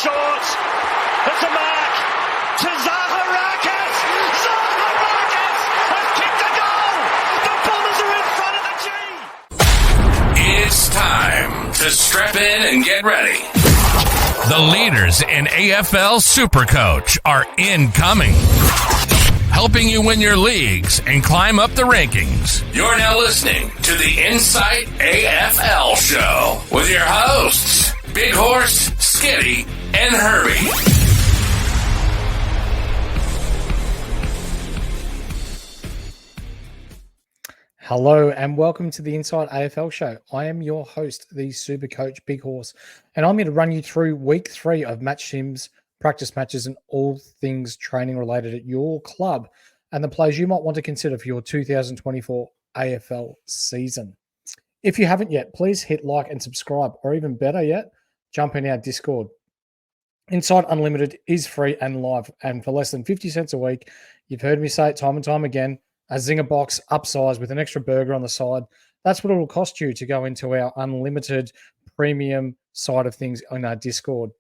short. There's a mark to Zaharakis. Zaharakis has kicked a goal. The Bombers are in front of the G. It's time to strap in and get ready. The leaders in AFL Supercoach are incoming, helping you win your leagues and climb up the rankings. You're now listening to the Insight AFL Show with your hosts, Big Horse, Skitty, and Herbie. Hello and welcome to the Inside AFL Show. I am your host, the Supercoach Big Horse, and I'm here to run you through week 3 of match sims, practice matches, and all things training related at your club and the players you might want to consider for your 2024 AFL season. If you haven't yet, please hit like and subscribe, or even better yet, jump in our Discord. Inside Unlimited is free and live, and for less than 50 cents a week, you've heard me say it time and time again, a Zinger box upsized with an extra burger on the side. That's what it will cost you to go into our unlimited premium side of things on our Discord.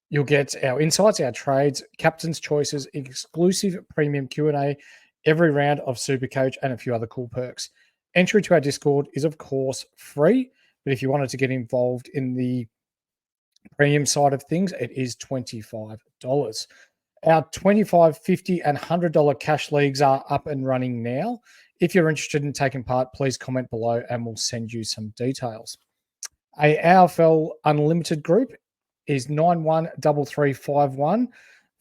You'll get our insights, our trades, captain's choices, exclusive premium Q&A, every round of Supercoach, and a few other cool perks. Entry to our Discord is, of course, free, but if you wanted to get involved in the premium side of things, it is $25. Our $25, $50, and $100 cash leagues are up and running now. If you're interested in taking part, please comment below and we'll send you some details. A AFL Unlimited group is 913351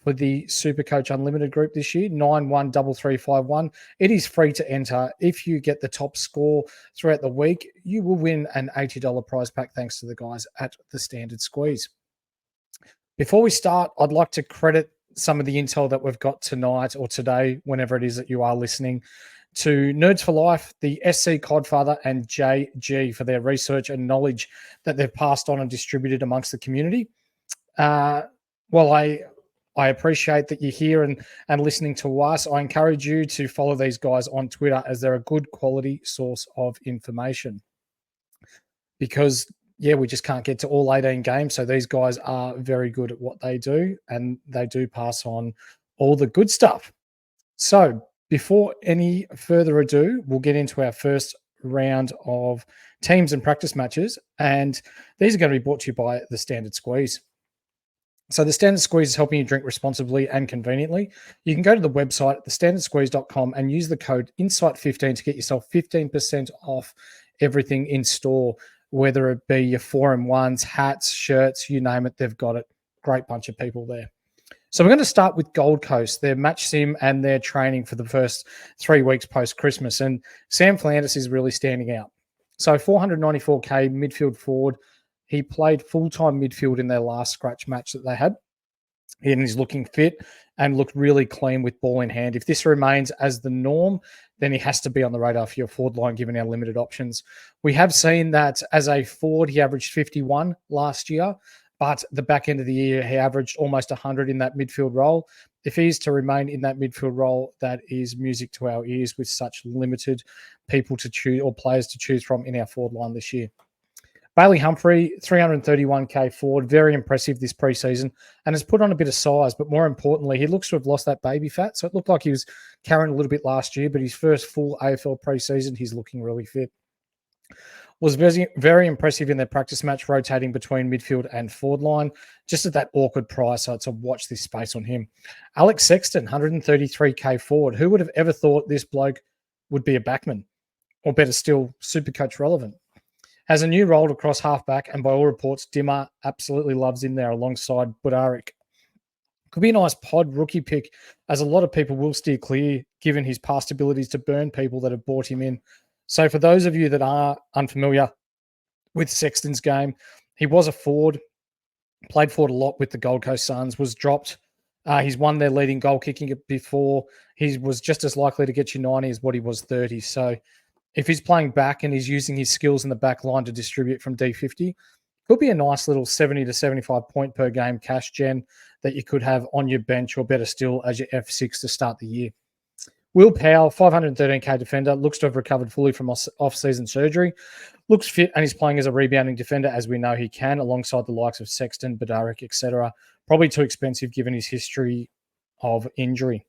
for the Supercoach Unlimited group this year, 913351. It is free to enter. If you get the top score throughout the week, you will win an $80 prize pack thanks to the guys at the Standard Squeeze. Before we start, I'd like to credit some of the intel that we've got tonight or today, whenever it is that you are listening, to Nerds for Life, the SC Codfather, and JG for their research and knowledge that they've passed on and distributed amongst the community. While I appreciate that you're here and listening to us, I encourage you to follow these guys on Twitter, as they're a good quality source of information. Because we just can't get to all 18 games. So these guys are very good at what they do, and they do pass on all the good stuff. So before any further ado, we'll get into our first round of teams and practice matches. And these are going to be brought to you by the Standard Squeeze. So the Standard Squeeze is helping you drink responsibly and conveniently. You can go to the website at thestandardsqueeze.com and use the code INSIGHT15 to get yourself 15% off everything in store, whether it be your 4-in-1s, hats, shirts, you name it, they've got it. Great bunch of people there. So we're going to start with Gold Coast, their match sim and their training for the first 3 weeks post-Christmas. And Sam Flanders is really standing out. So 494K midfield forward. He played full-time midfield in their last scratch match that they had. And he's looking fit and looked really clean with ball in hand. If this remains as the norm, then he has to be on the radar for your forward line, given our limited options. We have seen that as a forward, he averaged 51 last year, but the back end of the year, he averaged almost 100 in that midfield role. If he's to remain in that midfield role, that is music to our ears with such limited people to choose or players to choose from in our forward line this year. Bailey Humphrey, 331K forward, very impressive this preseason, and has put on a bit of size, but more importantly, he looks to have lost that baby fat. So it looked like he was carrying a little bit last year, but his first full AFL preseason, he's looking really fit. Was very, very impressive in their practice match, rotating between midfield and forward line, just at that awkward price. So it's a watch this space on him. Alex Sexton, 133K forward. Who would have ever thought this bloke would be a backman, or better still, Supercoach relevant? Has a new role across halfback, and by all reports, Dimmer absolutely loves in there alongside Budarik. Could be a nice pod rookie pick, as a lot of people will steer clear, given his past abilities to burn people that have brought him in. So for those of you that are unfamiliar with Sexton's game, he was a forward, played forward a lot with the Gold Coast Suns, was dropped. He's won their leading goal kicking before. He was just as likely to get you 90 as what he was 30. So if he's playing back and he's using his skills in the back line to distribute from D50, could be a nice little 70 to 75 point per game cash gen that you could have on your bench, or better still, as your F6 to start the year. Will Powell, 513k defender, looks to have recovered fully from off-season surgery. Looks fit and is playing as a rebounding defender, as we know he can, alongside the likes of Sexton, Bedarick, etc. Probably too expensive given his history of injury.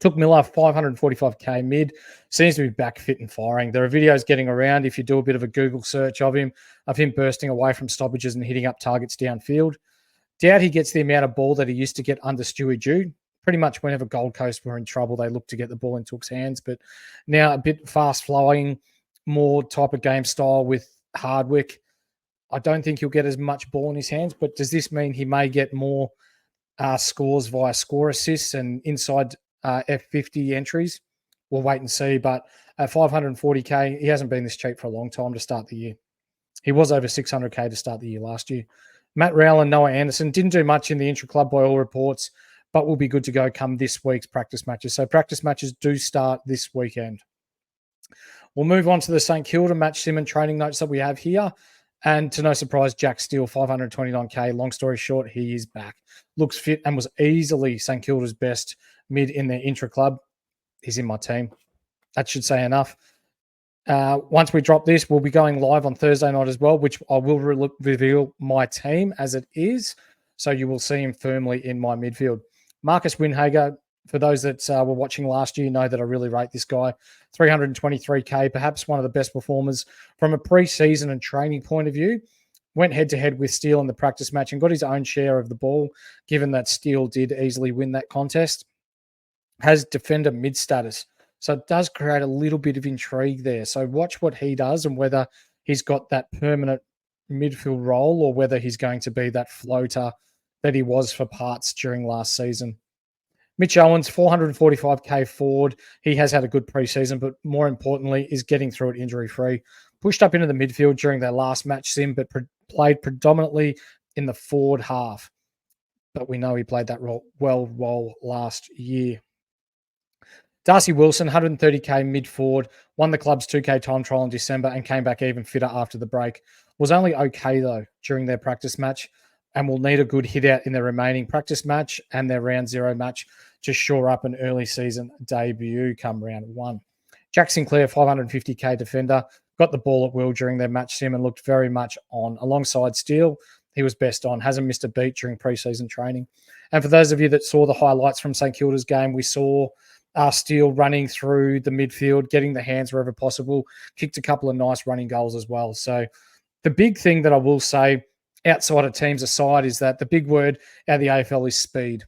Took Miller 545k mid. Seems to be back fit and firing. There are videos getting around if you do a bit of a Google search of him bursting away from stoppages and hitting up targets downfield. Doubt he gets the amount of ball that he used to get under Stewie Jude. Pretty much whenever Gold Coast were in trouble, they looked to get the ball in Took's hands. But now a bit fast flowing, more type of game style with Hardwick. I don't think he'll get as much ball in his hands, but does this mean he may get more scores via score assists and inside F50 entries? We'll wait and see. But at 540k, he hasn't been this cheap for a long time to start the year. He was over 600k to start the year last year. Matt Rowell and Noah Anderson didn't do much in the intra-club by all reports, but will be good to go come this week's practice matches. So practice matches do start this weekend. We'll move on to the St Kilda match sim and training notes that we have here. And to no surprise, Jack Steele, 529k. Long story short, he is back. Looks fit and was easily St Kilda's best mid in their intra-club. He's in my team. That should say enough. Once we drop this, we'll be going live on Thursday night as well, which I will reveal my team as it is. So you will see him firmly in my midfield. Marcus Winhager, for those that were watching last year, know that I really rate this guy. 323k, perhaps one of the best performers from a pre-season and training point of view. Went head-to-head with Steele in the practice match and got his own share of the ball, given that Steele did easily win that contest. Has defender mid status. So it does create a little bit of intrigue there. So watch what he does and whether he's got that permanent midfield role or whether he's going to be that floater that he was for parts during last season. Mitch Owens, 445k forward. He has had a good preseason, but more importantly, is getting through it injury-free. Pushed up into the midfield during their last match sim, but played predominantly in the forward half. But we know he played that role well last year. Darcy Wilson, 130k mid-forward, won the club's 2K time trial in December and came back even fitter after the break. Was only okay, though, during their practice match and will need a good hit out in their remaining practice match and their round 0 match to shore up an early season debut come round 1. Jack Sinclair, 550k defender, got the ball at will during their match sim and looked very much on. Alongside Steele, he was best on, hasn't missed a beat during preseason training. And for those of you that saw the highlights from St Kilda's game, we saw Steele running through the midfield, getting the hands wherever possible, kicked a couple of nice running goals as well. So the big thing that I will say, outside of teams aside, is that the big word out of the AFL is speed.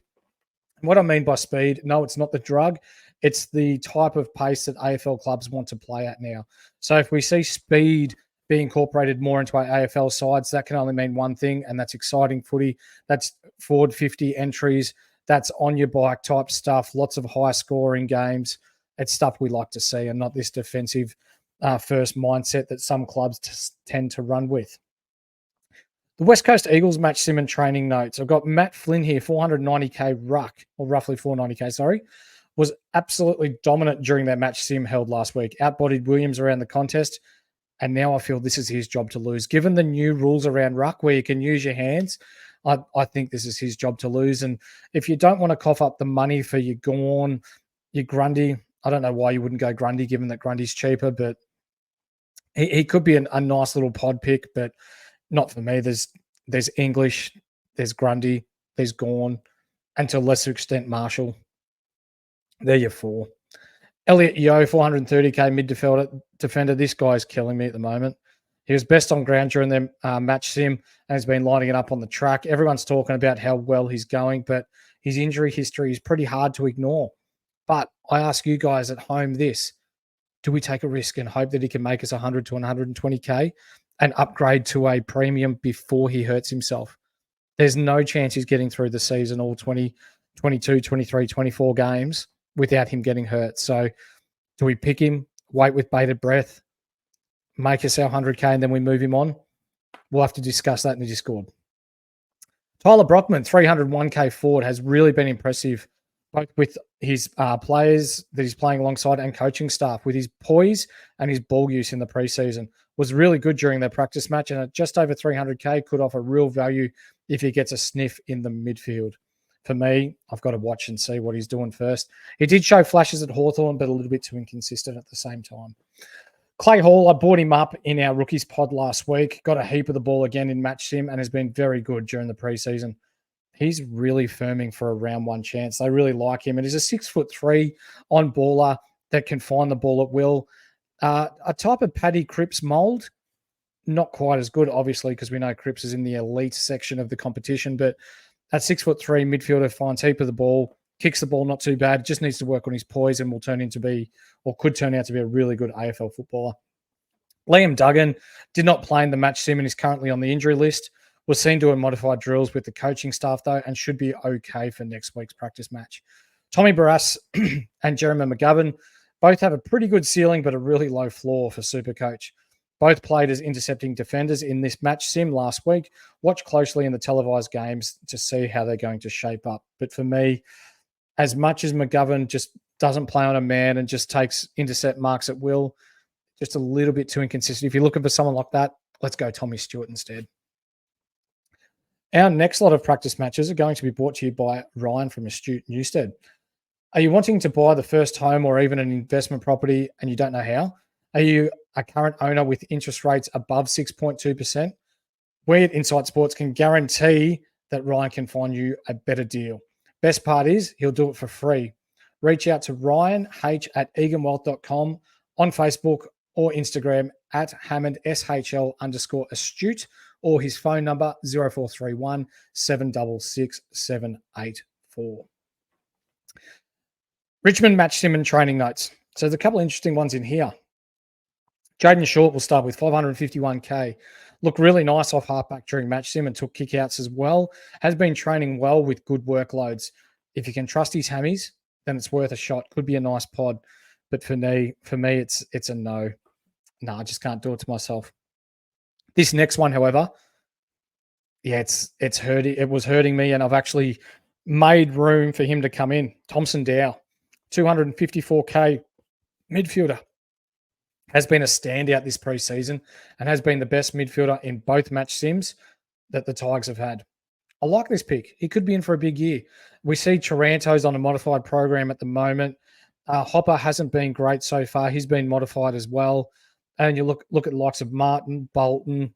And what I mean by speed, no, it's not the drug. It's the type of pace that AFL clubs want to play at now. So if we see speed be incorporated more into our AFL sides, that can only mean one thing, and that's exciting footy. That's forward 50 entries. That's on your bike type stuff, lots of high scoring games. It's stuff we like to see and not this defensive first mindset that some clubs tend to run with. The West Coast Eagles match sim and training notes. I've got Matt Flynn here, 490k ruck, or roughly 490k, sorry. Was absolutely dominant during that match sim held last week. Outbodied Williams around the contest. And now I feel this is his job to lose. Given the new rules around ruck where you can use your hands, I think this is his job to lose. And if you don't want to cough up the money for your Gawn, your Grundy, I don't know why you wouldn't go Grundy given that Grundy's cheaper, but he could be a nice little pod pick, but not for me. There's English, there's Grundy, there's Gawn, and to a lesser extent Marshall. There you're 4. Elliot Yeo, 430k mid defender. This guy's killing me at the moment. He was best on ground during their match sim and has been lining it up on the track. Everyone's talking about how well he's going, but his injury history is pretty hard to ignore. But I ask you guys at home this. Do we take a risk and hope that he can make us 100 to 120k and upgrade to a premium before he hurts himself? There's no chance he's getting through the season, all 20, 22, 23, 24 games without him getting hurt. So do we pick him, wait with bated breath, make us our 100k, and then we move him on? We'll have to discuss that in the Discord. Tyler Brockman, 301k forward, has really been impressive, both with his players that he's playing alongside and coaching staff, with his poise and his ball use in the preseason. Was really good during their practice match, and at just over 300k could offer real value if he gets a sniff in the midfield. for me, I've got to watch and see what he's doing first. He did show flashes at Hawthorn, but a little bit too inconsistent at the same time. Clay Hall, I brought him up in our rookies pod last week, got a heap of the ball again in match sim and has been very good during the preseason. He's really firming for a round one chance. They really like him. And he's a 6'3" on baller that can find the ball at will. A type of Paddy Cripps mold, not quite as good, obviously, because we know Cripps is in the elite section of the competition. But at 6'3" midfielder finds heap of the ball, kicks the ball not too bad, just needs to work on his poise and will turn into be, or could turn out to be a really good AFL footballer. Liam Duggan did not play in the match sim and is currently on the injury list. Was seen doing modified drills with the coaching staff, though, and should be okay for next week's practice match. Tommy Barrass and Jeremy McGovern both have a pretty good ceiling, but a really low floor for Supercoach. Both played as intercepting defenders in this match sim last week. Watch closely in the televised games to see how they're going to shape up. But for me, as much as McGovern just doesn't play on a man and just takes intercept marks at will, just a little bit too inconsistent. If you're looking for someone like that, let's go Tommy Stewart instead. Our next lot of practice matches are going to be brought to you by Ryan from Astute Newstead. Are you wanting to buy the first home or even an investment property and you don't know how? Are you a current owner with interest rates above 6.2%? We at Insight Sports can guarantee that Ryan can find you a better deal. Best part is he'll do it for free. Reach out to Ryan H at eganwealth.com on Facebook or Instagram at Hammond SHL_astute or his phone number 0431 766 784. Richmond match sim and training notes. So there's a couple of interesting ones in here. Jaden Short will start with 551k. Looked really nice off halfback during match sim and took kickouts as well. Has been training well with good workloads. If you can trust his hammies, then it's worth a shot. Could be a nice pod. But for me, it's a no. No, I just can't do it to myself. This next one, however, yeah, it's hurting. It was hurting me, and I've actually made room for him to come in. Thompson Dow, 254k midfielder, has been a standout this preseason and has been the best midfielder in both match sims that the Tigers have had. I like this pick. He could be in for a big year. We see Taranto's on a modified program at the moment. Hopper hasn't been great so far. He's been modified as well. And you look at the likes of Martin, Bolton.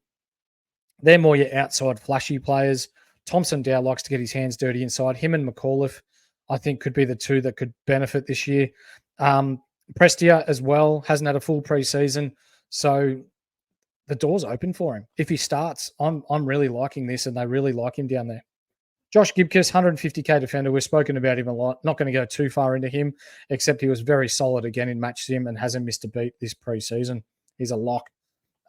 They're more your outside flashy players. Thompson Dow likes to get his hands dirty inside. Him and McAuliffe, I think, could be the two that could benefit this year. Prestia as well hasn't had a full preseason. So the door's open for him. If he starts, I'm really liking this, and they really like him down there. Josh Gibcus, 150k defender. We've spoken about him a lot. Not going to go too far into him, except he was very solid again in match sim and hasn't missed a beat this preseason. He's a lock.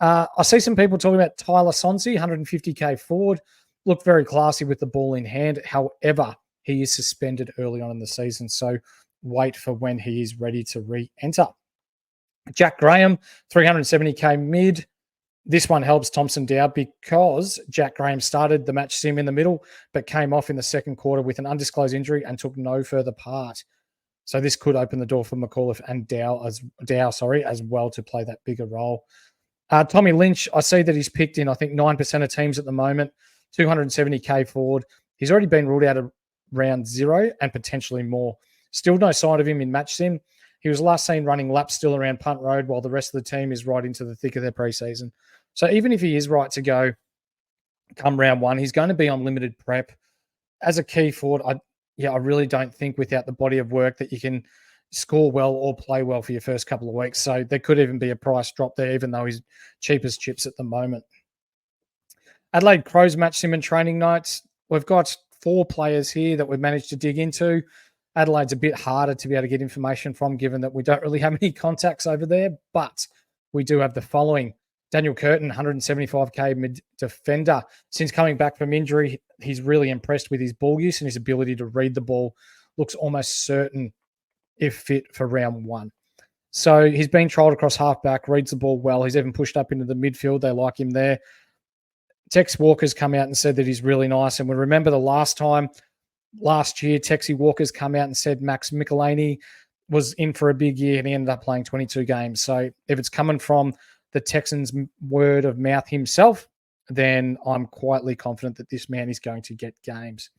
I see some people talking about Tyler Sonsi, 150k forward. Looked very classy with the ball in hand. However, he is suspended early on in the season, so wait for when he is ready to re-enter. Jack Graham, 370k mid. This one helps Thompson Dow because Jack Graham started the match sim in the middle, but came off in the second quarter with an undisclosed injury and took no further part. So this could open the door for McAuliffe and Dow as well to play that bigger role. Tommy Lynch, I see that he's picked in, I think, 9% of teams at the moment, 270k forward. He's already been ruled out of round 0 and potentially more. Still no sign of him in match sim. He was last seen running laps still around Punt Road while the rest of the team is right into the thick of their preseason. So even if he is right to go come round 1, he's going to be on limited prep. As a key forward, I really don't think without the body of work that you can score well or play well for your first couple of weeks. So there could even be a price drop there, even though he's cheap as chips at the moment. Adelaide Crows match sim and training nights. We've got 4 players here that we've managed to dig into. Adelaide's a bit harder to be able to get information from, given that we don't really have any contacts over there, but we do have the following. Daniel Curtin, 175k mid defender. Since coming back from injury, he's really impressed with his ball use and his ability to read the ball. Looks almost certain if fit for round 1. So he's been trialled across halfback, reads the ball well. He's even pushed up into the midfield. They like him there. Tex Walker's come out and said that he's really nice. And we remember the last year, Texie Walker's come out and said Max Michelini was in for a big year and he ended up playing 22 games. So if it's coming from the Texans' word of mouth himself, then I'm quietly confident that this man is going to get games.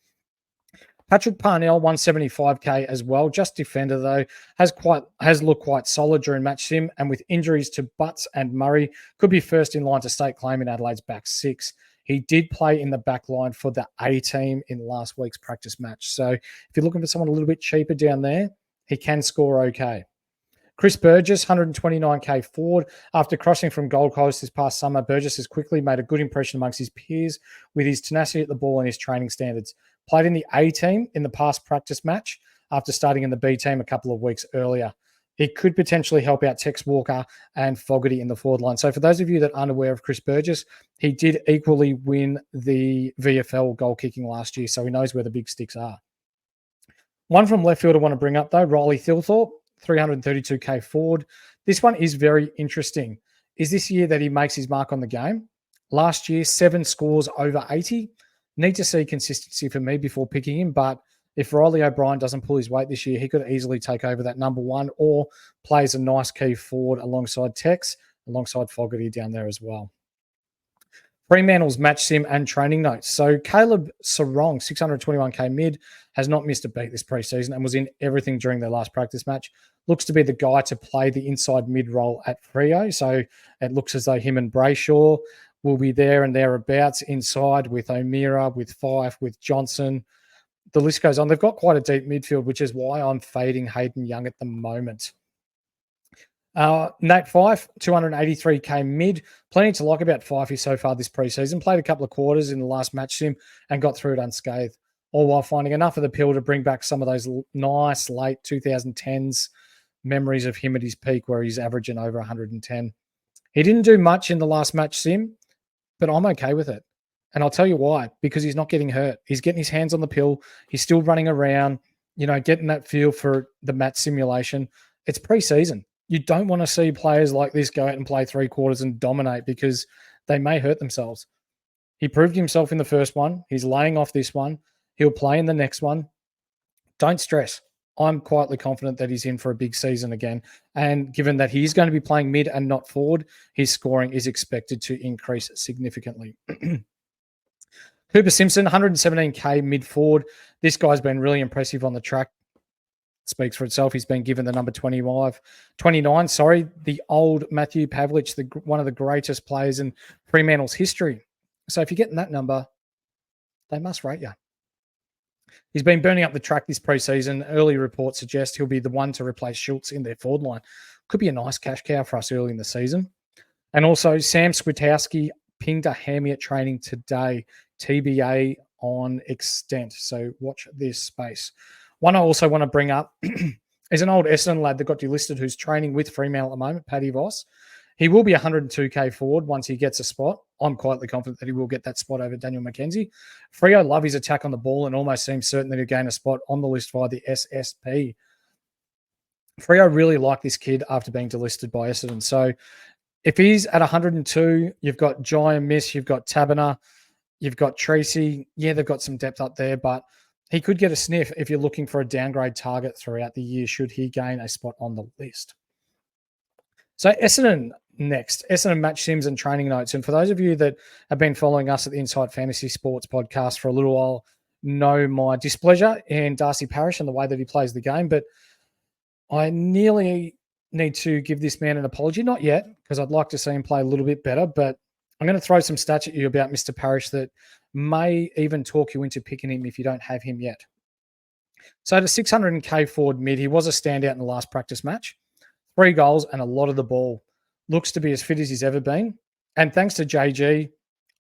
Patrick Parnell, 175k as well. Just defender though, has looked quite solid during match sim, and with injuries to Butts and Murray, could be first in line to stake claim in Adelaide's back six. He did play in the back line for the A team in last week's practice match. So if you're looking for someone a little bit cheaper down there, he can score okay. Chris Burgess, 129k forward. After crossing from Gold Coast this past summer, Burgess has quickly made a good impression amongst his peers with his tenacity at the ball and his training standards. Played in the A team in the past practice match after starting in the B team a couple of weeks earlier. It could potentially help out Tex Walker and Fogarty in the forward line. So for those of you that aren't aware of Chris Burgess, he did equally win the VFL goal kicking last year, so he knows where the big sticks are. One from left field I want to bring up, though, Riley Thilthorpe, 332k forward. This one is very interesting. Is this year that he makes his mark on the game? Last year, 7 scores over 80. Need to see consistency for me before picking him, but if Riley O'Brien doesn't pull his weight this year, he could easily take over that number one or plays a nice key forward alongside Tex, alongside Fogarty down there as well. Fremantle's match sim and training notes. So Caleb Sarong, 621k mid, has not missed a beat this preseason and was in everything during their last practice match. Looks to be the guy to play the inside mid role at Freo. So it looks as though him and Brayshaw will be there and thereabouts inside with O'Meara, with Fife, with Johnson. The list goes on. They've got quite a deep midfield, which is why I'm fading Hayden Young at the moment. Nate Fife, 283k mid. Plenty to like about Fifey so far this preseason. Played a couple of quarters in the last match sim and got through it unscathed, all while finding enough of the pill to bring back some of those nice late 2010s memories of him at his peak where he's averaging over 110. He didn't do much in the last match sim, but I'm okay with it. And I'll tell you why, because he's not getting hurt. He's getting his hands on the pill. He's still running around, getting that feel for the match simulation. It's preseason. You don't want to see players like this go out and play 3 quarters and dominate because they may hurt themselves. He proved himself in the first one. He's laying off this one. He'll play in the next one. Don't stress. I'm quietly confident that he's in for a big season again. And given that he's going to be playing mid and not forward, his scoring is expected to increase significantly. Cooper Simpson, 117k mid forward. This guy's been really impressive on the track. Speaks for itself. He's been given the number 29, the old Matthew Pavlich, one of the greatest players in Fremantle's history. So if you're getting that number, they must rate you. He's been burning up the track this preseason. Early reports suggest he'll be the one to replace Schultz in their forward line. Could be a nice cash cow for us early in the season. And also Sam Skwitowski pinged a hammy at training today, TBA on extent. So watch this space. One I also want to bring up is an old Essendon lad that got delisted who's training with Fremantle at the moment, Paddy Voss. He will be 102k forward once he gets a spot. I'm quietly confident that he will get that spot over Daniel McKenzie. Freo love his attack on the ball and almost seems certain that he'll gain a spot on the list via the SSP. Freo really like this kid after being delisted by Essendon. So if he's at 102, you've got Jai and Miss, you've got Taberner, you've got Tracy. Yeah, they've got some depth up there, but he could get a sniff if you're looking for a downgrade target throughout the year should he gain a spot on the list. So Essendon next. Essendon match sims and training notes. And for those of you that have been following us at the Inside Fantasy Sports podcast for a little while, know my displeasure in Darcy Parish and the way that he plays the game. But I nearly need to give this man an apology. Not yet, because I'd like to see him play a little bit better. But I'm going to throw some stats at you about Mr. Parish that may even talk you into picking him if you don't have him yet. So at a 600k forward mid, he was a standout in the last practice match. 3 goals and a lot of the ball. Looks to be as fit as he's ever been. And thanks to JG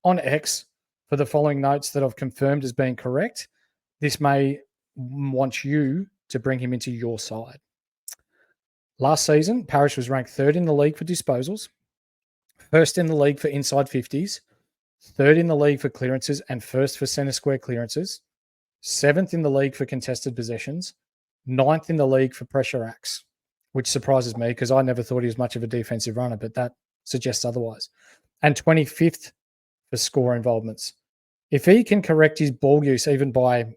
on X for the following notes that I've confirmed as being correct. This may want you to bring him into your side. Last season, Parish was ranked 3rd in the league for disposals, 1st in the league for inside 50s, 3rd in the league for clearances and 1st for centre square clearances, 7th in the league for contested possessions, 9th in the league for pressure acts, which surprises me because I never thought he was much of a defensive runner, but that suggests otherwise, and 25th for score involvements. If he can correct his ball use even by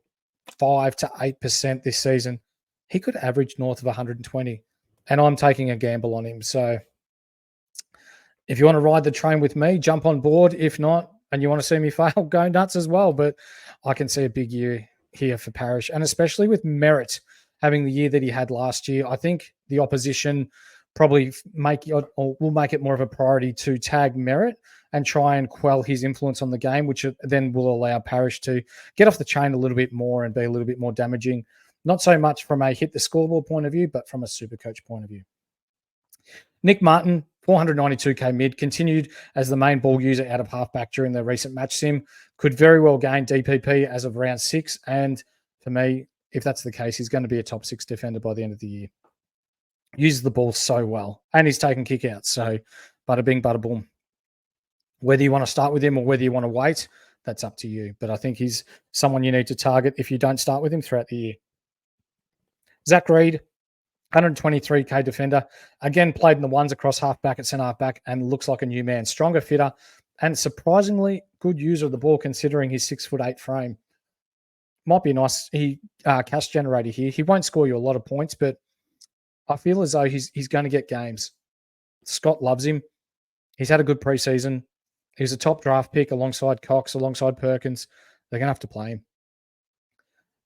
5 to 8% this season, he could average north of 120, and I'm taking a gamble on him. So if you want to ride the train with me, jump on board. If not, and you want to see me fail, go nuts as well. But I can see a big year here for Parrish, and especially with Merritt having the year that he had last year. I think the opposition probably will make it more of a priority to tag Merritt and try and quell his influence on the game, which then will allow Parrish to get off the chain a little bit more and be a little bit more damaging. Not so much from a hit the scoreboard point of view, but from a Supercoach point of view. Nick Martin, 492k mid, continued as the main ball user out of halfback during the recent match sim. Could very well gain DPP as of round 6. And for me, if that's the case, he's going to be a top 6 defender by the end of the year. Uses the ball so well. And he's taking kick outs. So bada bing, bada boom. Whether you want to start with him or whether you want to wait, that's up to you. But I think he's someone you need to target if you don't start with him throughout the year. Zach Reed, 123k defender. Again, played in the ones across halfback at centre halfback and looks like a new man. Stronger, fitter, and surprisingly good user of the ball considering his 6'8" frame. Might be a nice cash generator here. He won't score you a lot of points, but I feel as though he's going to get games. Scott loves him. He's had a good preseason. He's a top draft pick alongside Cox, alongside Perkins. They're going to have to play him.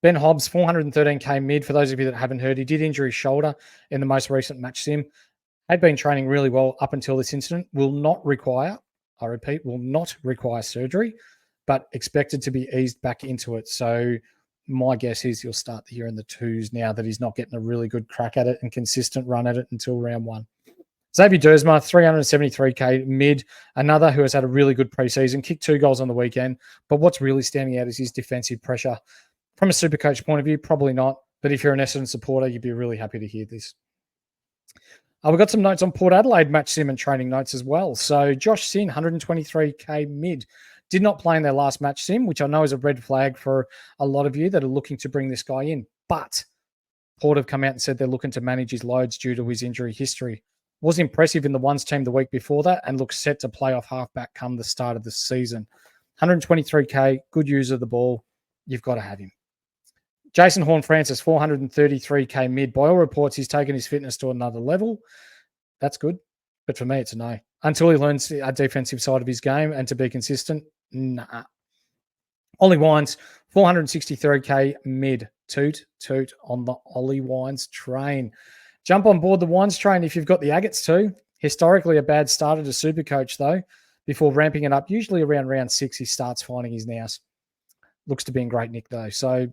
Ben Hobbs, 413k mid. For those of you that haven't heard, he did injure his shoulder in the most recent match sim. Had been training really well up until this incident. Will not require, I repeat, will not require surgery, but expected to be eased back into it. So my guess is he'll start the year in the 2s now that he's not getting a really good crack at it and consistent run at it until round 1. Xavier Dersma, 373k mid, another who has had a really good preseason, kicked 2 goals on the weekend. But what's really standing out is his defensive pressure. From a Supercoach point of view, probably not. But if you're an Essendon supporter, you'd be really happy to hear this. We've got some notes on Port Adelaide match sim and training notes as well. So Josh Sin, 123k mid, did not play in their last match sim, which I know is a red flag for a lot of you that are looking to bring this guy in. But Port have come out and said they're looking to manage his loads due to his injury history. Was impressive in the ones team the week before that and looks set to play off halfback come the start of the season. 123k, good user of the ball. You've got to have him. Jason Horne-Francis, 433k mid. By all reports, he's taken his fitness to another level. That's good. But for me, it's a no. Until he learns a defensive side of his game and to be consistent, nah. Ollie Wines, 463k mid. Toot on the Ollie Wines train. Jump on board the Wines train if you've got the agates too. Historically, a bad start at a Supercoach, though. Before ramping it up, usually around round 6, he starts finding his nous. Looks to be in great nick, though. So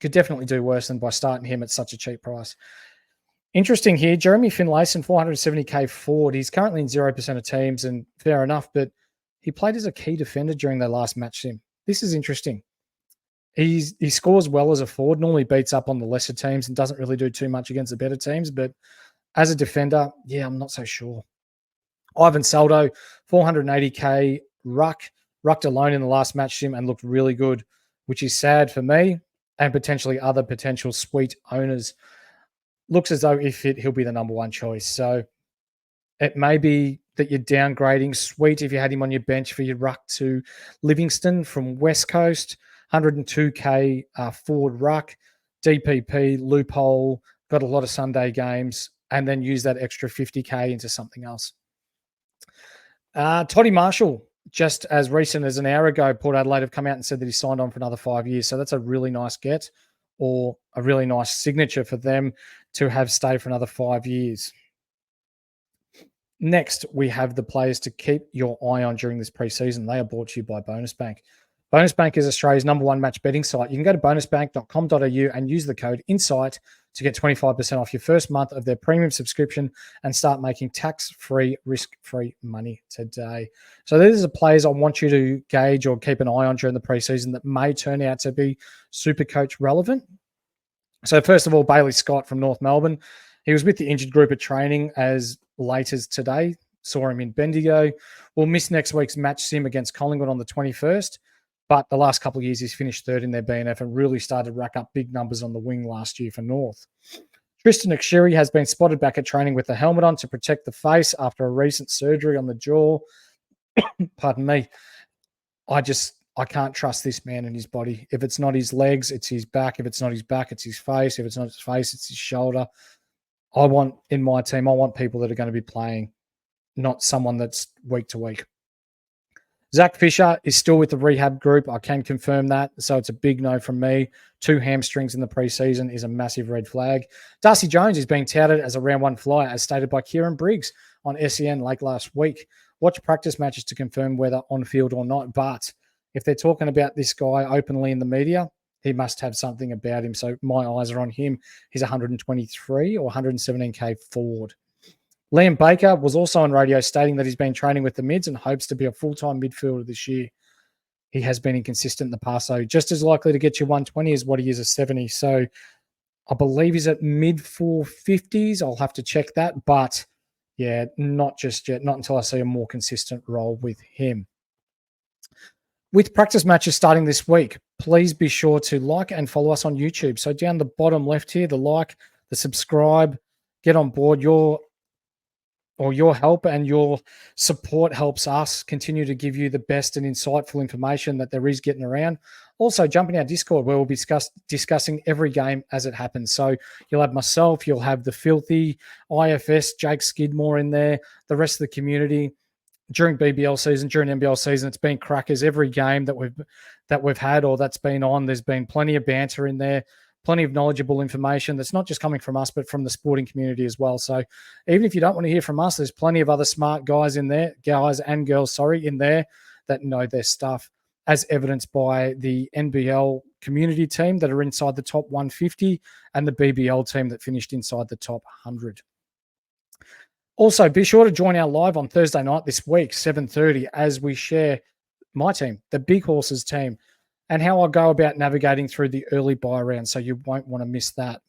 could definitely do worse than by starting him at such a cheap price. Interesting here, Jeremy Finlayson, 470k forward. He's currently in 0% of teams, and fair enough, but he played as a key defender during their last match sim. This is interesting. He scores well as a forward, normally beats up on the lesser teams and doesn't really do too much against the better teams, but as a defender, yeah, I'm not so sure. Ivan Saldo, 480k rucked alone in the last match sim and looked really good, which is sad for me and potentially other potential sweet owners. Looks as though if fit, he'll be the number 1 choice. So it may be that you're downgrading Sweet if you had him on your bench for your ruck to Livingston from West Coast, 102k forward ruck, DPP, loophole, got a lot of Sunday games, and then use that extra 50k into something else. Toddy Marshall, just as recent as an hour ago, Port Adelaide have come out and said that he signed on for another 5 years. So that's a really nice get or a really nice signature for them to have stayed for another 5 years. Next, we have the players to keep your eye on during this preseason. They are brought to you by Bonus Bank. Bonus Bank is Australia's #1 match betting site. You can go to bonusbank.com.au and use the code INSIGHT to get 25% off your first month of their premium subscription and start making tax-free, risk-free money today. So these are players I want you to gauge or keep an eye on during the preseason that may turn out to be Supercoach relevant. So first of all, Bailey Scott from North Melbourne. He was with the injured group at training as late as today. Saw him in Bendigo. Will miss next week's match sim against Collingwood on the 21st. But the last couple of years, he's finished 3rd in their BNF and really started to rack up big numbers on the wing last year for North. Tristan Akshiri has been spotted back at training with the helmet on to protect the face after a recent surgery on the jaw. Pardon me. I can't trust this man and his body. If it's not his legs, it's his back. If it's not his back, it's his face. If it's not his face, it's his shoulder. In my team, I want people that are going to be playing, not someone that's week to week. Zach Fisher is still with the rehab group. I can confirm that. So it's a big no from me. 2 hamstrings in the preseason is a massive red flag. Darcy Jones is being touted as a round 1 flyer, as stated by Kieran Briggs on SEN late last week. Watch practice matches to confirm whether on field or not. But if they're talking about this guy openly in the media, he must have something about him. So my eyes are on him. He's 123 or 117K forward. Liam Baker was also on radio stating that he's been training with the mids and hopes to be a full-time midfielder this year. He has been inconsistent in the past, so just as likely to get you 120 as what he is a 70. So I believe he's at mid 450s. I'll have to check that, but yeah, not just yet, not until I see a more consistent role with him. With practice matches starting this week, please be sure to like and follow us on YouTube. So down the bottom left here, the like, the subscribe, get on board. Your help and your support helps us continue to give you the best and insightful information that there is getting around. Also, jump in our Discord where we'll be discussing every game as it happens. So you'll have myself, you'll have the Filthy, IFS, Jake Skidmore in there, the rest of the community. During BBL season, during NBL season, it's been crackers. Every game that we've had or that's been on, there's been plenty of banter in there. Plenty of knowledgeable information that's not just coming from us, but from the sporting community as well. So even if you don't want to hear from us, there's plenty of other smart guys in there, guys and girls, in there that know their stuff, as evidenced by the NBL community team that are inside the top 150 and the BBL team that finished inside the top 100. Also, be sure to join our live on Thursday night this week, 7:30, as we share my team, the Big Horses team, and how I go about navigating through the early buy round, so you won't want to miss that.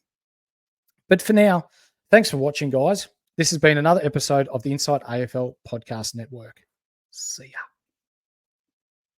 But for now, thanks for watching, guys. This has been another episode of the Inside AFL Podcast Network. See ya.